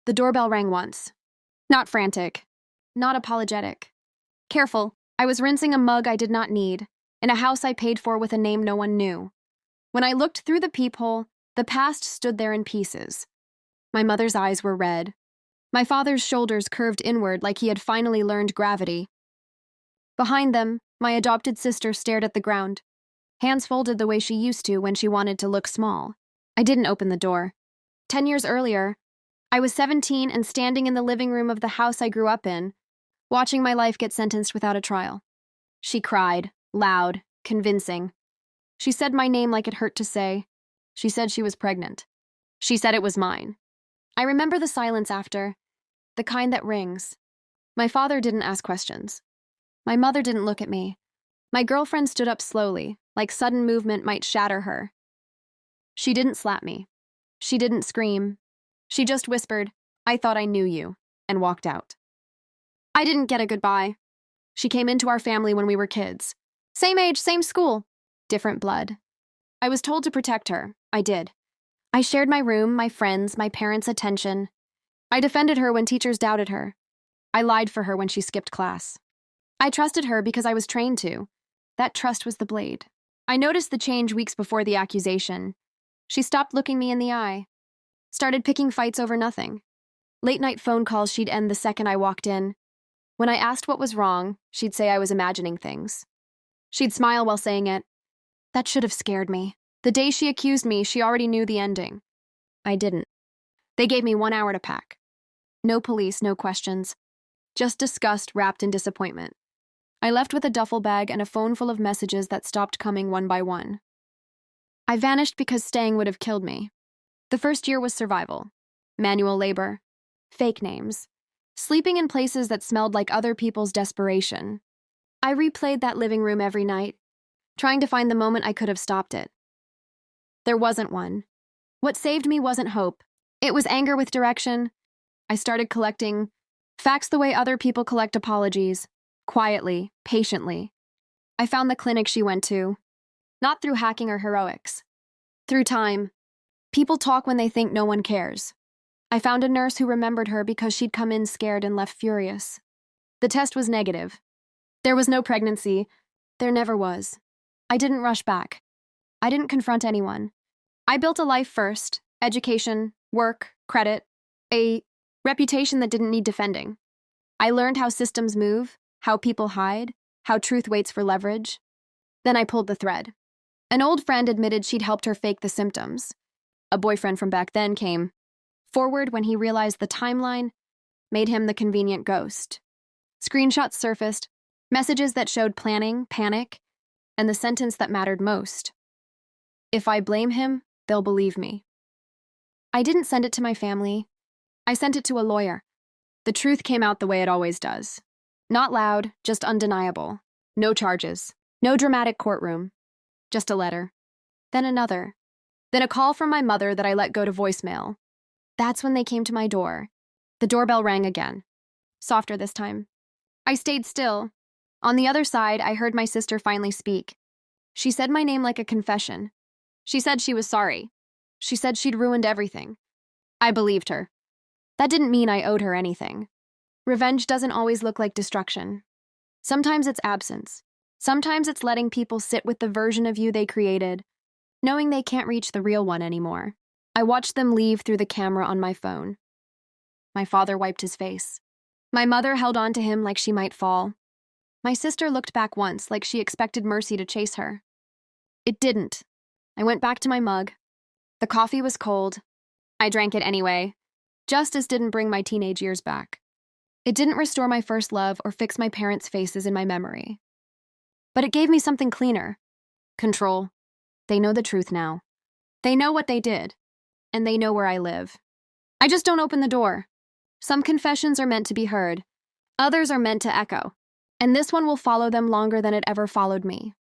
The doorbell rang once. Not frantic. Not apologetic. Careful. I was rinsing a mug I did not need, in a house I paid for with a name no one knew. When I looked through the peephole, the past stood there in pieces. My mother's eyes were red. My father's shoulders curved inward like he had finally learned gravity. Behind them, my adopted sister stared at the ground, hands folded the way she used to when she wanted to look small. I didn't open the door. 10 years earlier, I was 17 and standing in the living room of the house I grew up in, watching my life get sentenced without a trial. She cried, loud, convincing. She said my name like it hurt to say. She said she was pregnant. She said it was mine. I remember the silence after, the kind that rings. My father didn't ask questions. My mother didn't look at me. My girlfriend stood up slowly, like sudden movement might shatter her. She didn't slap me. She didn't scream. She just whispered, "I thought I knew you," and walked out. I didn't get a goodbye. She came into our family when we were kids. Same age, same school. Different blood. I was told to protect her. I did. I shared my room, my friends, my parents' attention. I defended her when teachers doubted her. I lied for her when she skipped class. I trusted her because I was trained to. That trust was the blade. I noticed the change weeks before the accusation. She stopped looking me in the eye. Started picking fights over nothing. Late-night phone calls she'd end the second I walked in. When I asked what was wrong, she'd say I was imagining things. She'd smile while saying it. That should have scared me. The day she accused me, she already knew the ending. I didn't. They gave me 1 hour to pack. No police, no questions. Just disgust wrapped in disappointment. I left with a duffel bag and a phone full of messages that stopped coming one by one. I vanished because staying would have killed me. The first year was survival. Manual labor. Fake names. Sleeping in places that smelled like other people's desperation. I replayed that living room every night, trying to find the moment I could have stopped it. There wasn't one. What saved me wasn't hope. It was anger with direction. I started collecting facts the way other people collect apologies. Quietly, patiently. I found the clinic she went to. Not through hacking or heroics. Through time. People talk when they think no one cares. I found a nurse who remembered her because she'd come in scared and left furious. The test was negative. There was no pregnancy. There never was. I didn't rush back. I didn't confront anyone. I built a life first. Education, work, credit, a reputation that didn't need defending. I learned how systems move, how people hide, how truth waits for leverage. Then I pulled the thread. An old friend admitted she'd helped her fake the symptoms. A boyfriend from back then came forward when he realized the timeline made him the convenient ghost. Screenshots surfaced, messages that showed planning, panic, and the sentence that mattered most. If I blame him, they'll believe me. I didn't send it to my family. I sent it to a lawyer. The truth came out the way it always does. Not loud, just undeniable. No charges. No dramatic courtroom. Just a letter. Then another. Then a call from my mother that I let go to voicemail. That's when they came to my door. The doorbell rang again. Softer this time. I stayed still. On the other side, I heard my sister finally speak. She said my name like a confession. She said she was sorry. She said she'd ruined everything. I believed her. That didn't mean I owed her anything. Revenge doesn't always look like destruction. Sometimes it's absence. Sometimes it's letting people sit with the version of you they created, knowing they can't reach the real one anymore. I watched them leave through the camera on my phone. My father wiped his face. My mother held on to him like she might fall. My sister looked back once like she expected mercy to chase her. It didn't. I went back to my mug. The coffee was cold. I drank it anyway. Justice didn't bring my teenage years back. It didn't restore my first love or fix my parents' faces in my memory. But it gave me something cleaner. Control. They know the truth now. They know what they did. And they know where I live. I just don't open the door. Some confessions are meant to be heard. Others are meant to echo. And this one will follow them longer than it ever followed me.